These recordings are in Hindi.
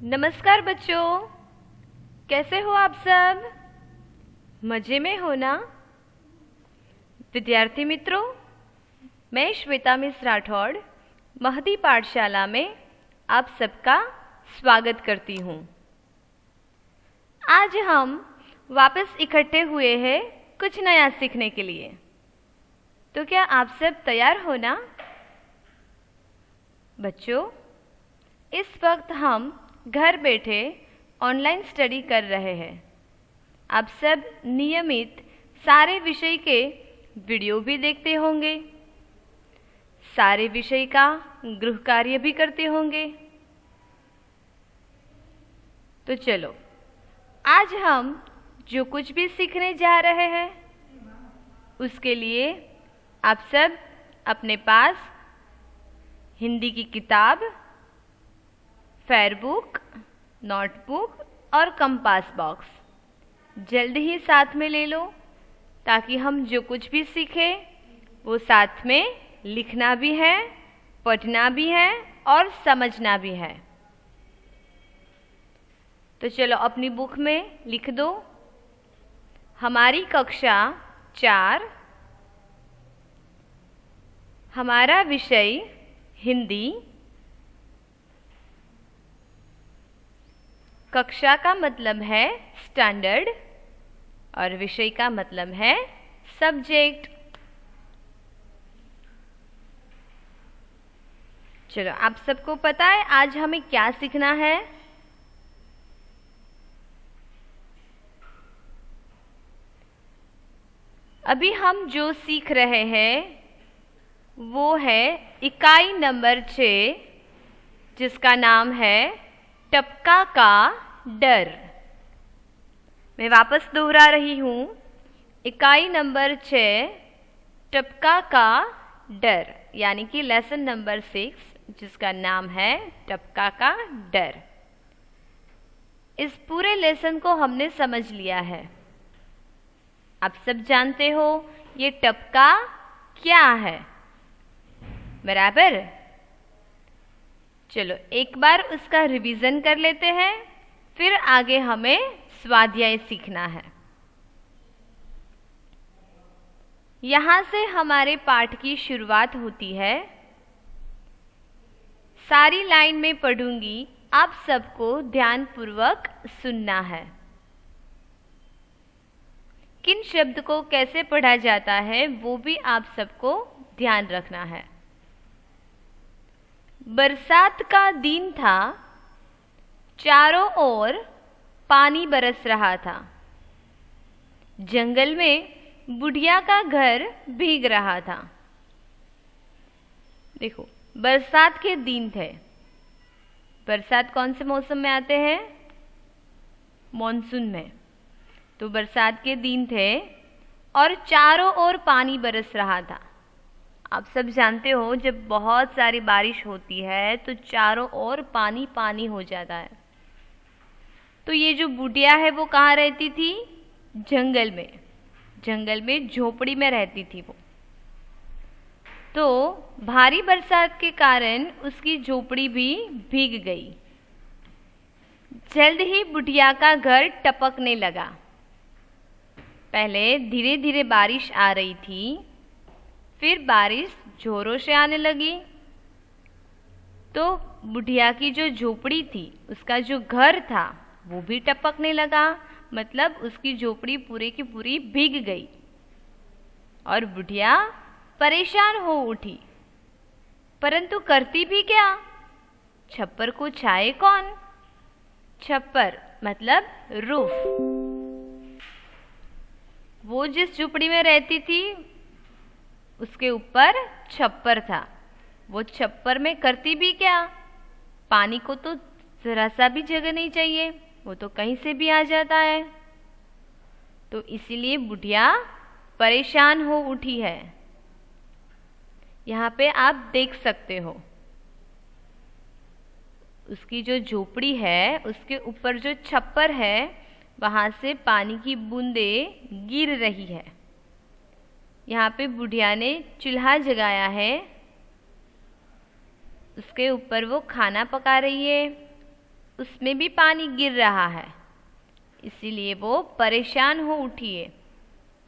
नमस्कार बच्चों, कैसे हो आप सब? मज़े में हो ना? विद्यार्थी मित्रों, मैं श्वेता मिस राठौड़ महदी पाठशाला में आप सबका स्वागत करती हूँ। आज हम वापस इकट्ठे हुए हैं कुछ नया सीखने के लिए। तो क्या आप सब तैयार हो ना? बच्चों, इस वक्त हम घर बैठे ऑनलाइन स्टडी कर रहे हैं। आप सब नियमित सारे विषय के वीडियो भी देखते होंगे, सारे विषय का गृह कार्य भी करते होंगे। तो चलो, आज हम जो कुछ भी सीखने जा रहे हैं उसके लिए आप सब अपने पास हिंदी की किताब, फेयरबुक, नोटबुक और कंपास बॉक्स जल्द ही साथ में ले लो, ताकि हम जो कुछ भी सीखें वो साथ में लिखना भी है, पढ़ना भी है और समझना भी है। तो चलो अपनी बुक में लिख दो, हमारी कक्षा 4, हमारा विषय हिंदी, कक्षा का मतलब है स्टैंडर्ड और विषय का मतलब है सब्जेक्ट। चलो, आप सबको पता है आज हमें क्या सीखना है? अभी हम जो सीख रहे हैं वो है इकाई नंबर 6, जिसका नाम है टपका का डर। मैं वापस दोहरा रही हूँ, इकाई नंबर 6, टपका का डर, यानी कि लेसन नंबर 6, जिसका नाम है टपका का डर। इस पूरे लेसन को हमने समझ लिया है। आप सब जानते हो ये टपका क्या है, बराबर? चलो एक बार उसका रिवीजन कर लेते हैं, फिर आगे हमें स्वाध्याय सीखना है। यहाँ से हमारे पाठ की शुरुआत होती है। सारी लाइन में पढ़ूंगी, आप सबको ध्यानपूर्वक सुनना है। किन शब्द को कैसे पढ़ा जाता है वो भी आप सबको ध्यान रखना है। बरसात का दिन था, चारों ओर पानी बरस रहा था। जंगल में बुढ़िया का घर भीग रहा था। देखो, बरसात के दिन थे। बरसात कौन से मौसम में आते हैं? मॉनसून में। तो बरसात के दिन थे और चारों ओर पानी बरस रहा था। आप सब जानते हो जब बहुत सारी बारिश होती है तो चारों ओर पानी पानी हो जाता है। तो ये जो बुढ़िया है वो कहाँ रहती थी? जंगल में। जंगल में झोपड़ी में रहती थी वो। तो भारी बरसात के कारण उसकी झोपड़ी भी भीग गई। जल्द ही बुढ़िया का घर टपकने लगा। पहले धीरे धीरे बारिश आ रही थी, फिर बारिश जोरों से आने लगी। तो बुढ़िया की जो झोपड़ी थी, उसका जो घर था, वो भी टपकने लगा। मतलब उसकी झोपड़ी पूरी की पूरी भीग गई और बुढ़िया परेशान हो उठी। परंतु करती भी क्या? छप्पर को छाए कौन? छप्पर मतलब रूफ। वो जिस झोपड़ी में रहती थी उसके ऊपर छप्पर था। वो छप्पर में करती भी क्या? पानी को तो जरा सा भी जगह नहीं चाहिए, वो तो कहीं से भी आ जाता है। तो इसीलिए बुढ़िया परेशान हो उठी है। यहाँ पे आप देख सकते हो उसकी जो झोपड़ी है उसके ऊपर जो छप्पर है वहाँ से पानी की बूंदें गिर रही है। यहाँ पे बुढ़िया ने चूल्हा जगाया है, उसके ऊपर वो खाना पका रही है। उसमें भी पानी गिर रहा है, इसीलिए वो परेशान हो उठी है।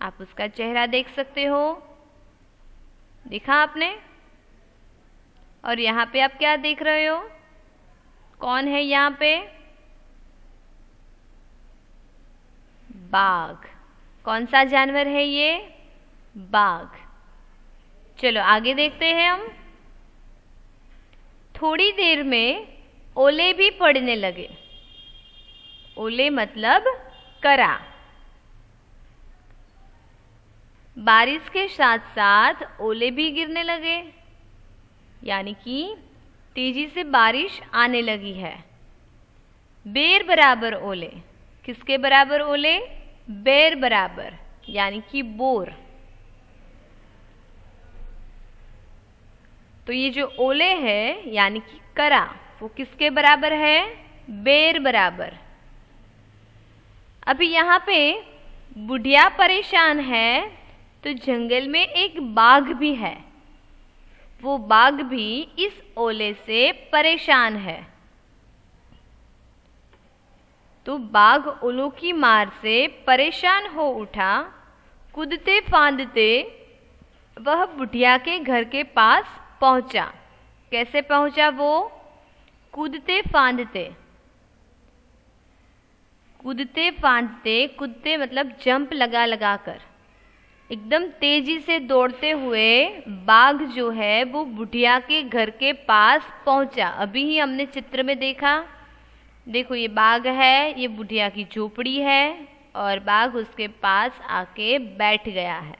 आप उसका चेहरा देख सकते हो, देखा आपने? और यहाँ पे आप क्या देख रहे हो? कौन है यहाँ पे? बाघ। कौन सा जानवर है ये? बाघ। चलो आगे देखते हैं हम। थोड़ी देर में ओले भी पड़ने लगे। ओले मतलब करा। बारिश के साथ साथ ओले भी गिरने लगे, यानी कि तेजी से बारिश आने लगी है। बेर बराबर ओले। किसके बराबर ओले? बेर बराबर, यानी कि बोर। तो ये जो ओले है यानी कि करा, वो किसके बराबर है? बेर बराबर। अभी यहाँ पे बुढ़िया परेशान है, तो जंगल में एक बाघ भी है। वो बाघ भी इस ओले से परेशान है। तो बाघ ओलों की मार से परेशान हो उठा। कूदते फांदते वह बुढ़िया के घर के पास पहुंचा। कैसे पहुंचा वो? कूदते फांदते। कूदते फांदते, कूदते मतलब जंप लगा लगा कर, एकदम तेजी से दौड़ते हुए बाघ जो है वो बुढ़िया के घर के पास पहुंचा। अभी ही हमने चित्र में देखा। देखो ये बाघ है, ये बुढ़िया की झोपड़ी है और बाघ उसके पास आके बैठ गया है,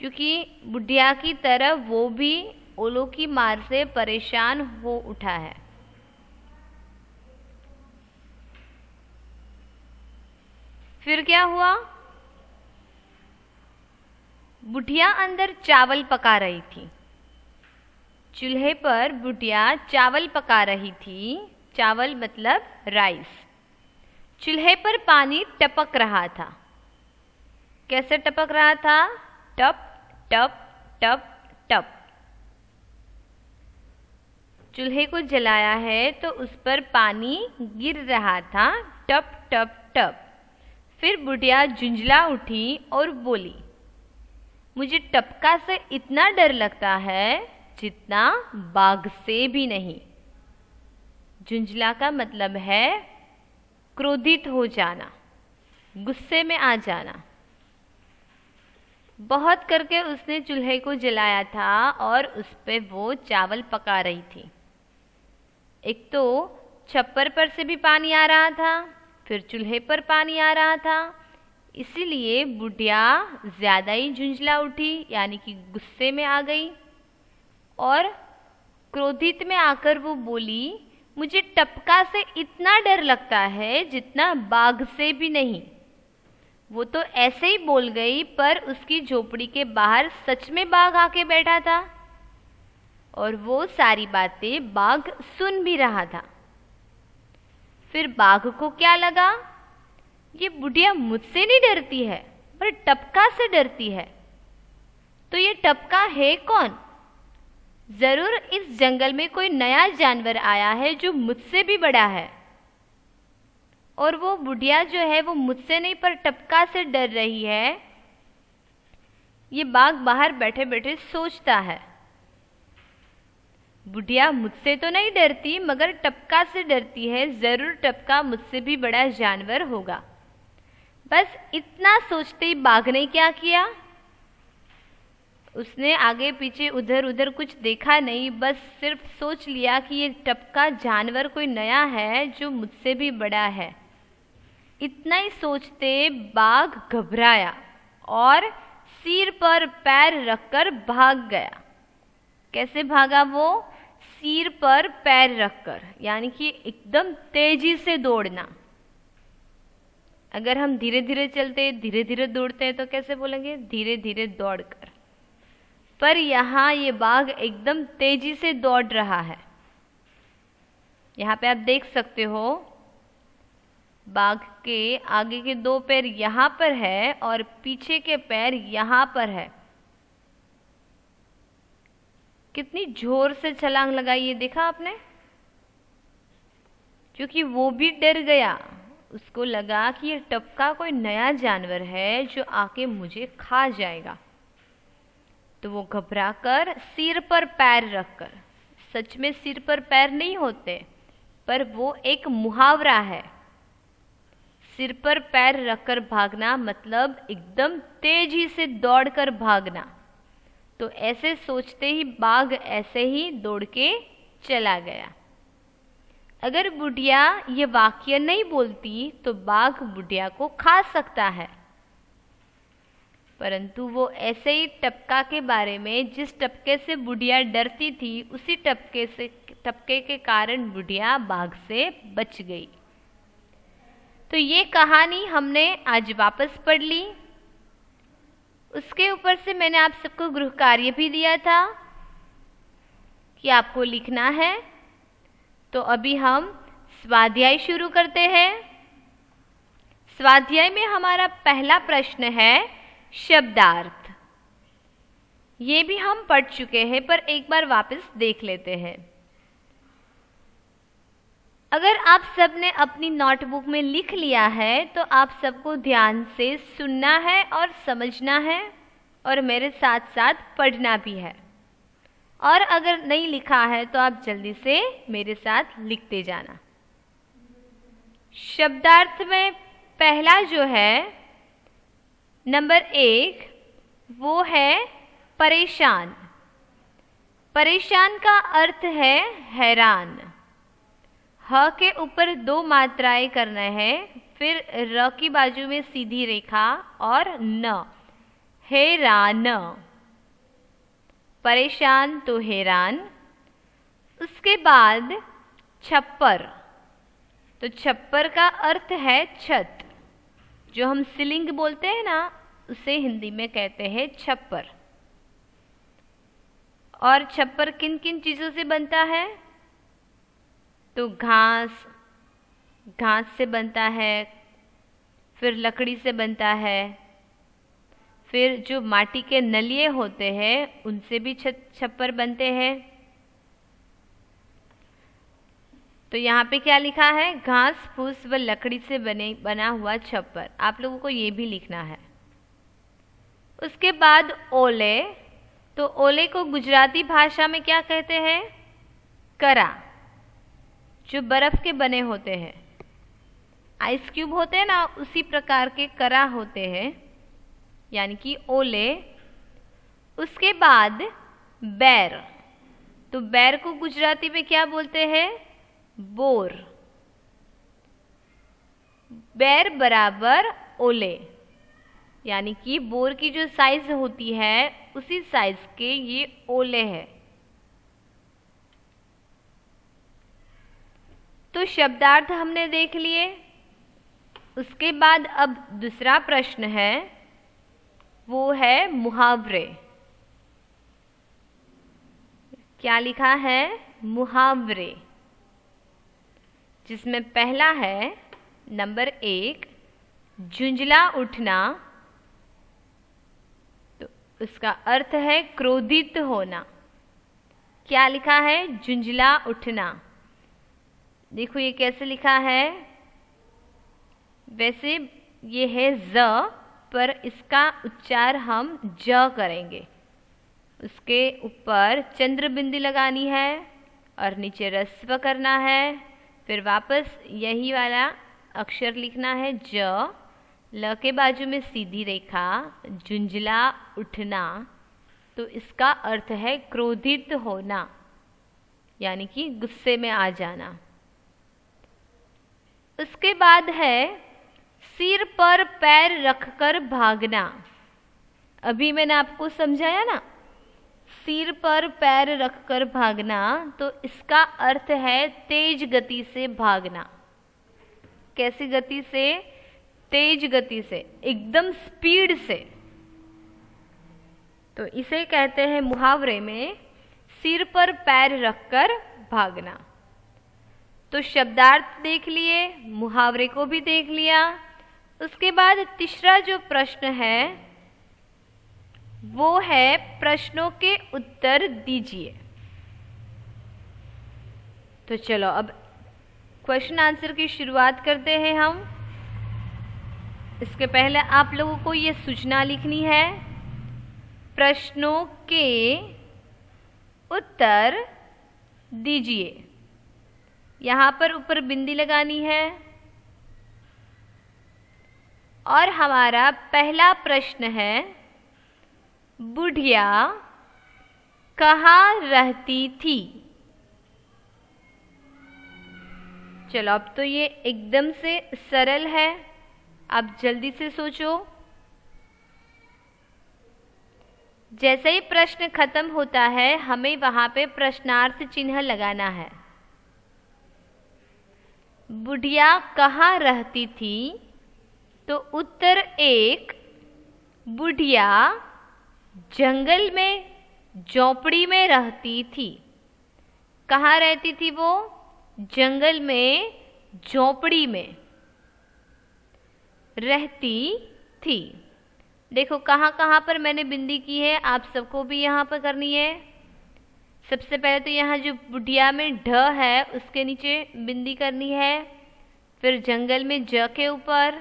क्योंकि बुढ़िया की तरह वो भी ओलों की मार से परेशान हो उठा है। फिर क्या हुआ? बुढ़िया अंदर चावल पका रही थी। चूल्हे पर बुढ़िया चावल पका रही थी। चावल मतलब राइस। चूल्हे पर पानी टपक रहा था। कैसे टपक रहा था? टप टप टप टप। चूल्हे को जलाया है तो उस पर पानी गिर रहा था, टप टप टप। फिर बुढ़िया झुंझला उठी और बोली, मुझे टपका से इतना डर लगता है जितना बाघ से भी नहीं। झुंझला का मतलब है क्रोधित हो जाना, गुस्से में आ जाना। बहुत करके उसने चूल्हे को जलाया था और उस पे वो चावल पका रही थी। एक तो छप्पर पर से भी पानी आ रहा था, फिर चूल्हे पर पानी आ रहा था, इसीलिए बुढ़िया ज़्यादा ही झुंझला उठी, यानी कि गुस्से में आ गई और क्रोधित में आकर वो बोली, मुझे टपका से इतना डर लगता है जितना बाघ से भी नहीं। वो तो ऐसे ही बोल गई, पर उसकी झोपड़ी के बाहर सच में बाघ आके बैठा था और वो सारी बातें बाघ सुन भी रहा था। फिर बाघ को क्या लगा, ये बुढ़िया मुझसे नहीं डरती है पर टपका से डरती है। तो ये टपका है कौन? जरूर इस जंगल में कोई नया जानवर आया है जो मुझसे भी बड़ा है, और वो बुढ़िया जो है वो मुझसे नहीं पर टपका से डर रही है। ये बाघ बाहर बैठे बैठे सोचता है, बुढ़िया मुझसे तो नहीं डरती मगर टपका से डरती है, जरूर टपका मुझसे भी बड़ा जानवर होगा। बस इतना सोचते ही बाघ ने क्या किया, उसने आगे पीछे उधर उधर कुछ देखा नहीं, बस सिर्फ सोच लिया कि ये टपका जानवर कोई नया है जो मुझसे भी बड़ा है। इतना ही सोचते बाघ घबराया और सिर पर पैर रखकर भाग गया। कैसे भागा वो? सिर पर पैर रखकर, यानी कि एकदम तेजी से दौड़ना। अगर हम धीरे धीरे चलते, धीरे धीरे दौड़ते हैं तो कैसे बोलेंगे? धीरे धीरे दौड़कर। पर यहाँ ये बाघ एकदम तेजी से दौड़ रहा है। यहाँ पे आप देख सकते हो बाघ के आगे के दो पैर यहाँ पर है और पीछे के पैर यहाँ पर है। कितनी जोर से छलांग लगाई है, देखा आपने? क्योंकि वो भी डर गया। उसको लगा कि ये टपका कोई नया जानवर है जो आके मुझे खा जाएगा। तो वो घबराकर सिर पर पैर रखकर, सच में सिर पर पैर नहीं होते, पर वो एक मुहावरा है। सिर पर पैर रखकर भागना मतलब एकदम तेजी से दौड़कर भागना। तो ऐसे सोचते ही बाघ ऐसे ही दौड़ के चला गया। अगर बुढ़िया ये वाक्य नहीं बोलती तो बाघ बुढ़िया को खा सकता है, परंतु वो ऐसे ही टपका के बारे में, जिस टपके से बुढ़िया डरती थी, उसी टपके के कारण बुढ़िया बाघ से बच गई। तो ये कहानी हमने आज वापस पढ़ ली। उसके ऊपर से मैंने आप सबको गृह कार्य भी दिया था कि आपको लिखना है। तो अभी हम स्वाध्याय शुरू करते हैं। स्वाध्याय में हमारा पहला प्रश्न है शब्दार्थ। ये भी हम पढ़ चुके हैं, पर एक बार वापस देख लेते हैं। अगर आप सबने अपनी नोटबुक में लिख लिया है तो आप सबको ध्यान से सुनना है और समझना है, और मेरे साथ साथ पढ़ना भी है। और अगर नहीं लिखा है तो आप जल्दी से मेरे साथ लिखते जाना। शब्दार्थ में पहला जो है नंबर 1, वो है परेशान। परेशान का अर्थ है हैरान। ह के ऊपर 2 मात्राएं करना है, फिर र की बाजू में सीधी रेखा और न, हैरान। परेशान तो हैरान। उसके बाद छप्पर। तो छप्पर का अर्थ है छत। जो हम सीलिंग बोलते हैं ना, उसे हिंदी में कहते हैं छप्पर। और छप्पर किन किन चीज़ों से बनता है? तो घास से बनता है, फिर लकड़ी से बनता है, फिर जो माटी के नलिये होते हैं उनसे भी छप्पर बनते हैं। तो यहाँ पे क्या लिखा है? घास फूस व लकड़ी से बना हुआ छप्पर। आप लोगों को ये भी लिखना है। उसके बाद ओले। तो ओले को गुजराती भाषा में क्या कहते हैं? करा। जो बर्फ के बने होते हैं, आइस क्यूब होते हैं ना, उसी प्रकार के करा होते हैं, यानी कि ओले। उसके बाद बैर। तो बैर को गुजराती में क्या बोलते हैं? बोर। बैर बराबर ओले, यानी कि बोर की जो साइज होती है उसी साइज के ये ओले हैं। तो शब्दार्थ हमने देख लिए। उसके बाद अब दूसरा प्रश्न है, वो है मुहावरे। क्या लिखा है? मुहावरे, जिसमें पहला है नंबर 1, झुंझला उठना। तो उसका अर्थ है क्रोधित होना। क्या लिखा है? झुंझला उठना। देखो ये कैसे लिखा है। वैसे ये है ज, पर इसका उच्चार हम ज करेंगे। उसके ऊपर चंद्र बिंदी लगानी है और नीचे ह्रस्व करना है, फिर वापस यही वाला अक्षर लिखना है ज। ल के बाजू में सीधी रेखा, झुंझला उठना। तो इसका अर्थ है क्रोधित होना, यानी कि गुस्से में आ जाना। उसके बाद है सिर पर पैर रखकर भागना। अभी मैंने आपको समझाया ना, सिर पर पैर रखकर भागना। तो इसका अर्थ है तेज गति से भागना। कैसी गति से? तेज गति से, एकदम स्पीड से। तो इसे कहते हैं मुहावरे में सिर पर पैर रखकर भागना। तो शब्दार्थ देख लिए, मुहावरे को भी देख लिया। उसके बाद तीसरा जो प्रश्न है वो है प्रश्नों के उत्तर दीजिए। तो चलो अब क्वेश्चन आंसर की शुरुआत करते हैं हम। इसके पहले आप लोगों को ये सूचना लिखनी है। प्रश्नों के उत्तर दीजिए। यहाँ पर ऊपर बिंदी लगानी है। और हमारा पहला प्रश्न है, बुढ़िया कहाँ रहती थी? चलो, अब तो ये एकदम से सरल है, आप जल्दी से सोचो। जैसे ही प्रश्न खत्म होता है हमें वहां पे प्रश्नार्थ चिन्ह लगाना है। बुढ़िया कहाँ रहती थी? तो उत्तर एक, बुढ़िया जंगल में झोपड़ी में रहती थी। कहाँ रहती थी वो? जंगल में झोपड़ी में रहती थी। देखो कहाँ कहाँ पर मैंने बिंदी की है, आप सबको भी यहाँ पर करनी है। सबसे पहले तो यहाँ जो बुढ़िया में ढ है उसके नीचे बिंदी करनी है, फिर जंगल में ज के ऊपर,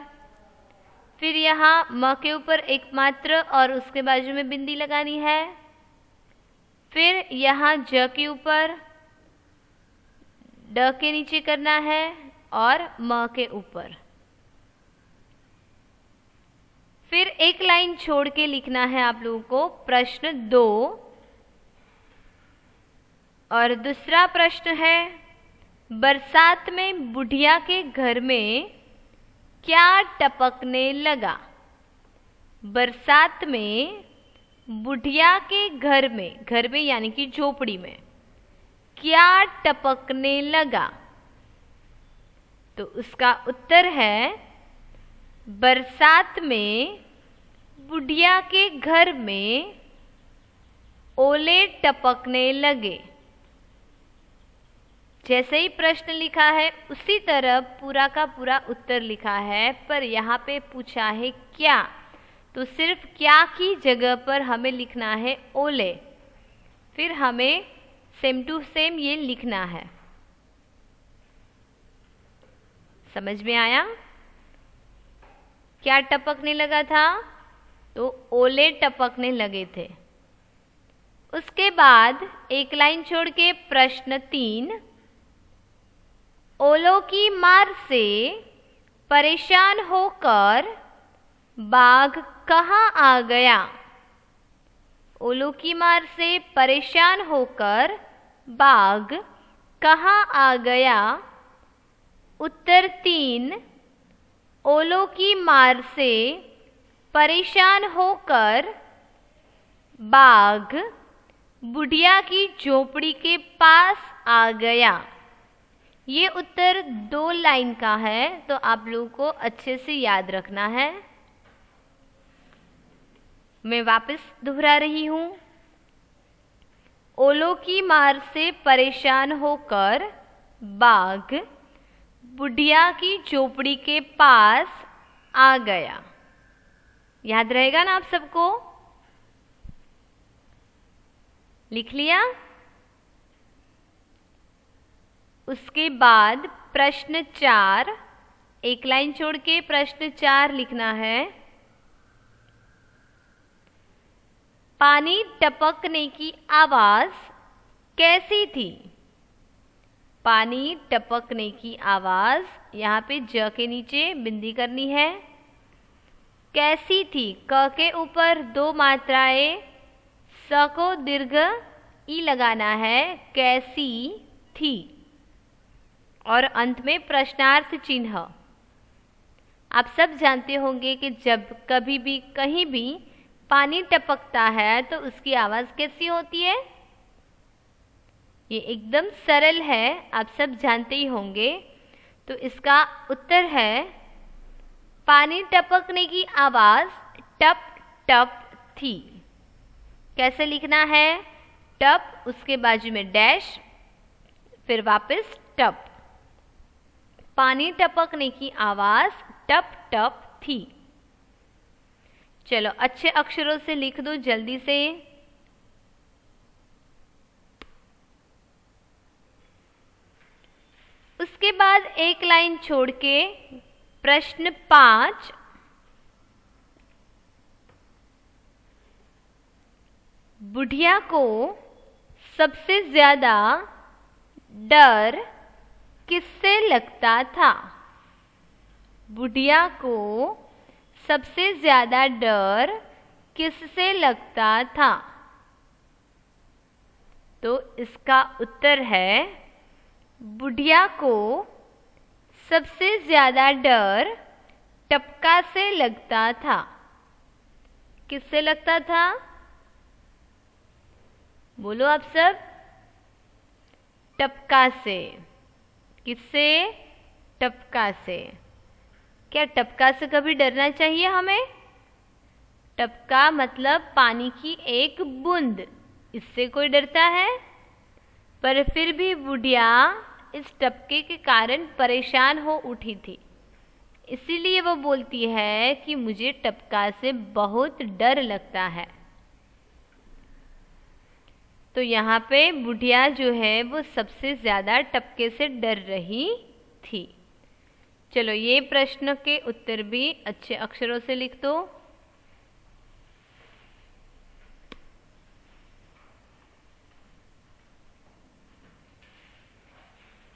फिर यहाँ म के ऊपर एकमात्र और उसके बाजू में बिंदी लगानी है, फिर यहाँ ज के ऊपर ड के नीचे करना है और म के ऊपर। फिर एक लाइन छोड़ के लिखना है आप लोगों को प्रश्न 2। और दूसरा प्रश्न है, बरसात में बुढ़िया के घर में क्या टपकने लगा? बरसात में बुढ़िया के घर में यानी कि झोपड़ी में क्या टपकने लगा? तो उसका उत्तर है, बरसात में बुढ़िया के घर में ओले टपकने लगे। जैसे ही प्रश्न लिखा है उसी तरह पूरा का पूरा उत्तर लिखा है, पर यहाँ पे पूछा है क्या, तो सिर्फ क्या की जगह पर हमें लिखना है ओले। फिर हमें सेम टू सेम ये लिखना है। समझ में आया? क्या टपकने लगा था? तो ओले टपकने लगे थे। उसके बाद एक लाइन छोड़ के प्रश्न 3, ओलों की मार से परेशान होकर बाघ कहाँ आ गया? ओलों की मार से परेशान होकर बाघ कहाँ आ गया? उत्तर 3, ओलों की मार से परेशान होकर बाघ बुढ़िया की झोपड़ी के पास आ गया। ये उत्तर 2 लाइन का है, तो आप लोगों को अच्छे से याद रखना है। मैं वापस दोहरा रही हूं। ओलों की मार से परेशान होकर बाघ बुढ़िया की झोपड़ी के पास आ गया। याद रहेगा ना आप सबको? लिख लिया? उसके बाद प्रश्न 4, एक लाइन छोड़ के प्रश्न 4 लिखना है। पानी टपकने की आवाज कैसी थी? पानी टपकने की आवाज, यहाँ पे ज के नीचे बिंदी करनी है। कैसी थी? क के ऊपर 2 मात्राएं, स को दीर्घ ई लगाना है, कैसी थी। और अंत में प्रश्नार्थ चिन्ह। आप सब जानते होंगे कि जब कभी भी कहीं भी पानी टपकता है तो उसकी आवाज कैसी होती है? ये एकदम सरल है, आप सब जानते ही होंगे। तो इसका उत्तर है, पानी टपकने की आवाज टप टप थी। कैसे लिखना है? टप, उसके बाजू में डैश, फिर वापस टप। पानी टपकने की आवाज टप टप थी। चलो अच्छे अक्षरों से लिख दो जल्दी से। उसके बाद बाद एक लाइन छोड़ के प्रश्न 5, बुढ़िया को सबसे ज्यादा डर किससे लगता था? बुढ़िया को सबसे ज्यादा डर किससे लगता था? तो इसका उत्तर है, बुढ़िया को सबसे ज्यादा डर टपका से लगता था। किससे लगता था? बोलो आप सब। टपका से। किससे? टपका से। क्या टपका से कभी डरना चाहिए हमें? टपका मतलब पानी की एक बूंद, इससे कोई डरता है? पर फिर भी बुढ़िया इस टपके के कारण परेशान हो उठी थी, इसीलिए वो बोलती है कि मुझे टपका से बहुत डर लगता है। तो यहाँ पे बुढ़िया जो है वो सबसे ज़्यादा टपके से डर रही थी। चलो ये प्रश्न के उत्तर भी अच्छे अक्षरों से लिख दो।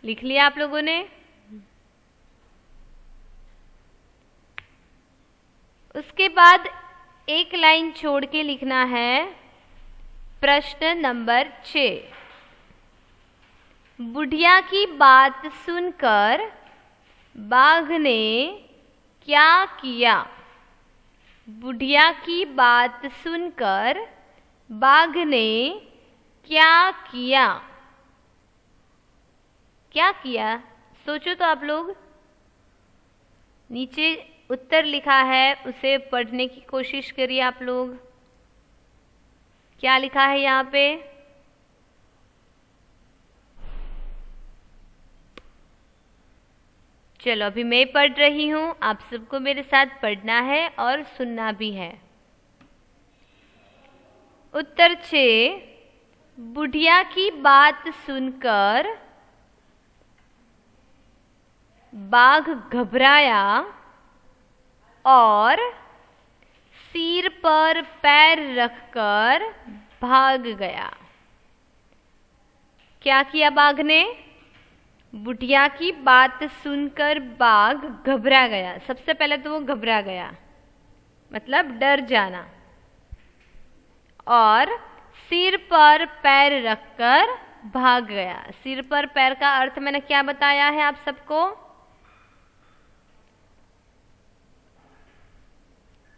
लिख लिया आप लोगों ने? उसके बाद एक लाइन छोड़ के लिखना है प्रश्न नंबर 6। बुढ़िया की बात सुनकर बाघ ने क्या किया? बुढ़िया की बात सुनकर बाघ ने क्या किया? क्या किया? सोचो तो आप लोग। नीचे उत्तर लिखा है, उसे पढ़ने की कोशिश करिए आप लोग। क्या लिखा है यहाँ पे? चलो अभी मैं पढ़ रही हूँ, आप सबको मेरे साथ पढ़ना है और सुनना भी है। उत्तर 6, बुढ़िया की बात सुनकर बाघ घबराया और सिर पर पैर रखकर भाग गया। क्या किया बाघ ने? बुढ़िया की बात सुनकर बाघ घबरा गया। सबसे पहले तो वो घबरा गया, मतलब डर जाना, और सिर पर पैर रखकर भाग गया। सिर पर पैर का अर्थ मैंने क्या बताया है आप सबको?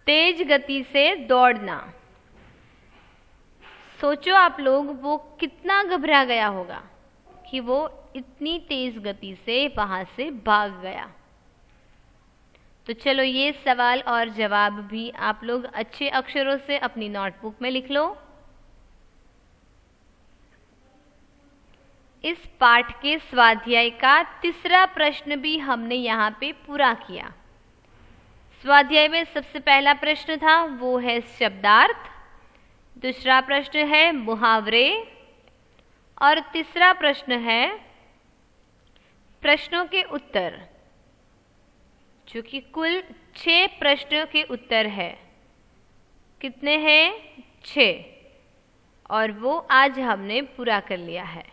तेज गति से दौड़ना। सोचो आप लोग, वो कितना घबरा गया होगा कि वो इतनी तेज गति से वहां से भाग गया। तो चलो ये सवाल और जवाब भी आप लोग अच्छे अक्षरों से अपनी नोटबुक में लिख लो। इस पाठ के स्वाध्याय का तीसरा प्रश्न भी हमने यहाँ पे पूरा किया। स्वाध्याय में सबसे पहला प्रश्न था वो है शब्दार्थ, दूसरा प्रश्न है मुहावरे, और तीसरा प्रश्न है प्रश्नों के उत्तर, जो कि कुल 6 प्रश्नों के उत्तर है। कितने हैं? 6, और वो आज हमने पूरा कर लिया है।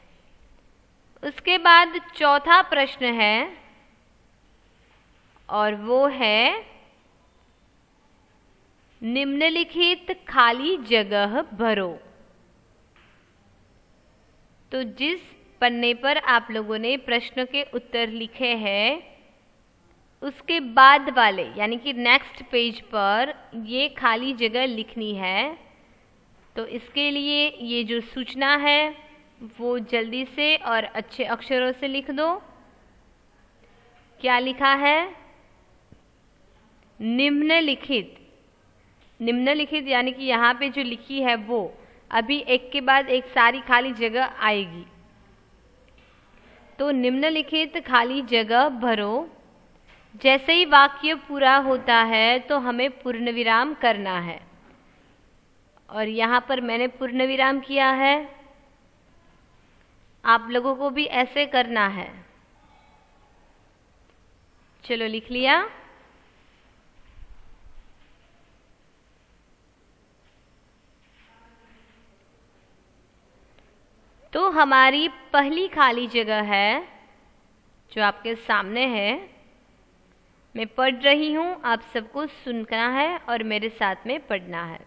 उसके बाद चौथा प्रश्न है, और वो है निम्नलिखित खाली जगह भरो। तो जिस पन्ने पर आप लोगों ने प्रश्न के उत्तर लिखे हैं, उसके बाद वाले यानी कि नेक्स्ट पेज पर ये खाली जगह लिखनी है। तो इसके लिए ये जो सूचना है वो जल्दी से और अच्छे अक्षरों से लिख दो। क्या लिखा है? निम्नलिखित। निम्नलिखित यानी कि यहाँ पे जो लिखी है वो अभी एक के बाद एक सारी खाली जगह आएगी। तो निम्नलिखित खाली जगह भरो। जैसे ही वाक्य पूरा होता है तो हमें पूर्ण विराम करना है, और यहाँ पर मैंने पूर्ण विराम किया है। आप लोगों को भी ऐसे करना है। चलो लिख लिया। तो हमारी पहली खाली जगह है जो आपके सामने है। मैं पढ़ रही हूँ, आप सबको सुनना है और मेरे साथ में पढ़ना है।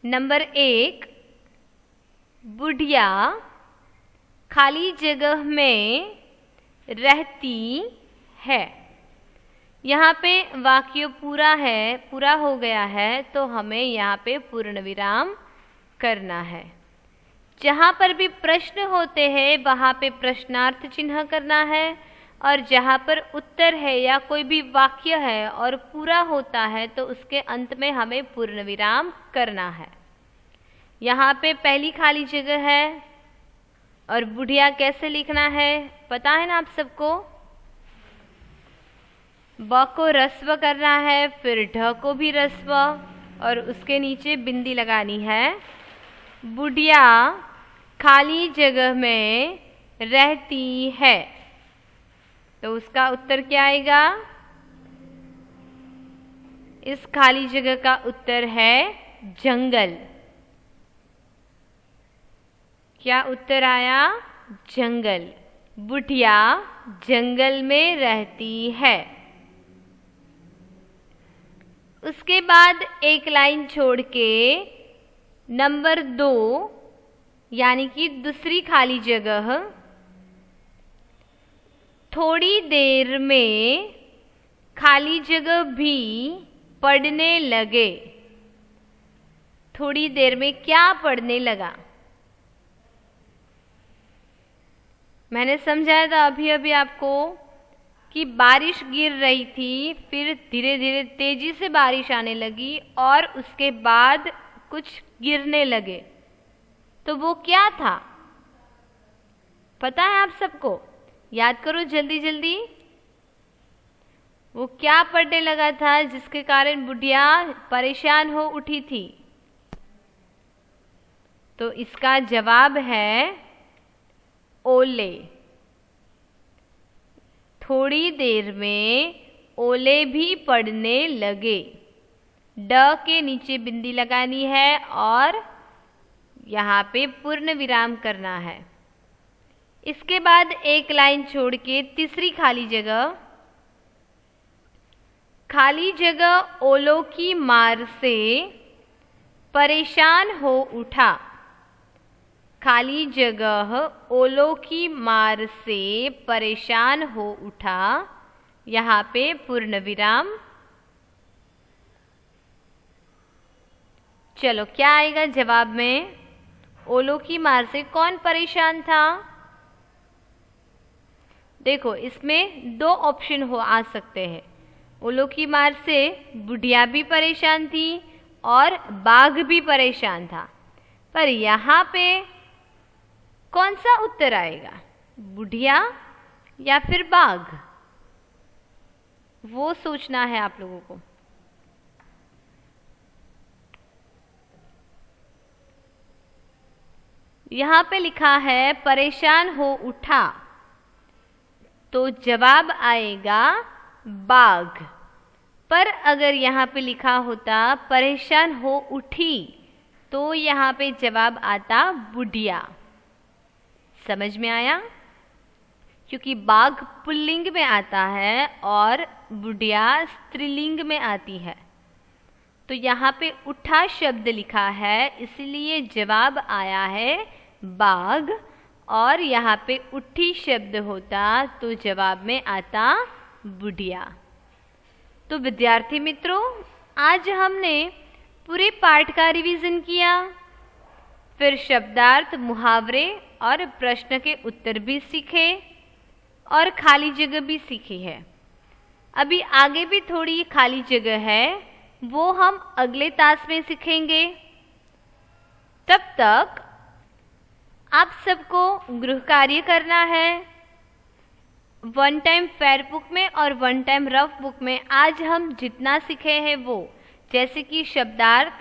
नंबर 1, बुढ़िया खाली जगह में रहती है। यहाँ पे वाक्य पूरा हो गया है, तो हमें यहाँ पे पूर्ण विराम करना है। जहाँ पर भी प्रश्न होते हैं वहाँ पे प्रश्नार्थ चिन्ह करना है, और जहाँ पर उत्तर है या कोई भी वाक्य है और पूरा होता है तो उसके अंत में हमें पूर्ण विराम करना है। यहाँ पे पहली खाली जगह है, और बुढ़िया कैसे लिखना है पता है ना आप सबको। ब को रस्व करना है, फिर ढ को भी रस्व, और उसके नीचे बिंदी लगानी है। बुढ़िया खाली जगह में रहती है, तो उसका उत्तर क्या आएगा? इस खाली जगह का उत्तर है जंगल। क्या उत्तर आया? जंगल। बुढ़िया जंगल में रहती है। उसके बाद एक लाइन छोड़ के नंबर 2 यानी कि दूसरी खाली जगह, थोड़ी देर में खाली जगह भी पढ़ने लगे। थोड़ी देर में क्या पढ़ने लगा? मैंने समझाया था अभी अभी आपको कि बारिश गिर रही थी, फिर धीरे धीरे तेजी से बारिश आने लगी और उसके बाद कुछ गिरने लगे। तो वो क्या था पता है आप सबको? याद करो जल्दी जल्दी। वो क्या पढ़ने लगा था जिसके कारण बुढ़िया परेशान हो उठी थी? तो इसका जवाब है ओले। थोड़ी देर में ओले भी पढ़ने लगे। ड के नीचे बिंदी लगानी है और यहाँ पे पूर्ण विराम करना है। इसके बाद एक लाइन छोड़ के तीसरी खाली जगह ओलों की मार से परेशान हो उठा। खाली जगह ओलों की मार से परेशान हो उठा, यहाँ पे पूर्ण विराम। चलो क्या आएगा जवाब में? ओलों की मार से कौन परेशान था? देखो इसमें 2 ऑप्शन आ सकते हैं। ओलों की मार से बुढ़िया भी परेशान थी और बाघ भी परेशान था, पर यहाँ पे कौन सा उत्तर आएगा? बुढ़िया या फिर बाघ? वो सोचना है आप लोगों को। यहाँ पे लिखा है परेशान हो उठा, तो जवाब आएगा बाघ। पर अगर यहाँ पे लिखा होता परेशान हो उठी, तो यहाँ पे जवाब आता बुढ़िया। समझ में आया? क्योंकि बाघ पुल्लिंग में आता है और बुढ़िया स्त्रीलिंग में आती है। तो यहाँ पे उठा शब्द लिखा है, इसलिए जवाब आया है बाघ। और यहाँ पे उठी शब्द होता तो जवाब में आता बुढ़िया। तो विद्यार्थी मित्रों, आज हमने पूरे पाठ का रिवीजन किया, फिर शब्दार्थ, मुहावरे और प्रश्न के उत्तर भी सीखे और खाली जगह भी सीखी है। अभी आगे भी थोड़ी खाली जगह है, वो हम अगले तास में सीखेंगे। तब तक आप सबको गृह कार्य करना है। 1 टाइम फेयर बुक में और 1 टाइम रफ बुक में आज हम जितना सीखे हैं वो, जैसे कि शब्दार्थ,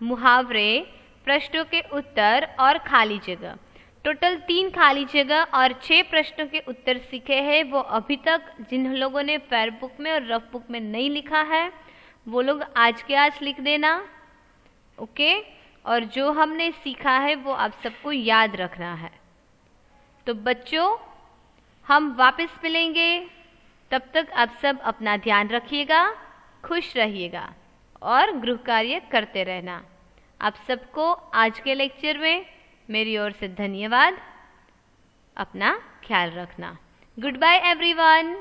मुहावरे, प्रश्नों के उत्तर और खाली जगह, टोटल 3 खाली जगह और 6 प्रश्नों के उत्तर सीखे हैं। वो अभी तक जिन लोगों ने फेयर बुक में और रफ बुक में नहीं लिखा है वो लोग आज के आज लिख देना, ओके। और जो हमने सीखा है वो आप सबको याद रखना है। तो बच्चों, हम वापस मिलेंगे, तब तक आप सब अपना ध्यान रखिएगा, खुश रहिएगा और गृह कार्य करते रहना। आप सबको आज के लेक्चर में मेरी ओर से धन्यवाद। अपना ख्याल रखना। Goodbye everyone.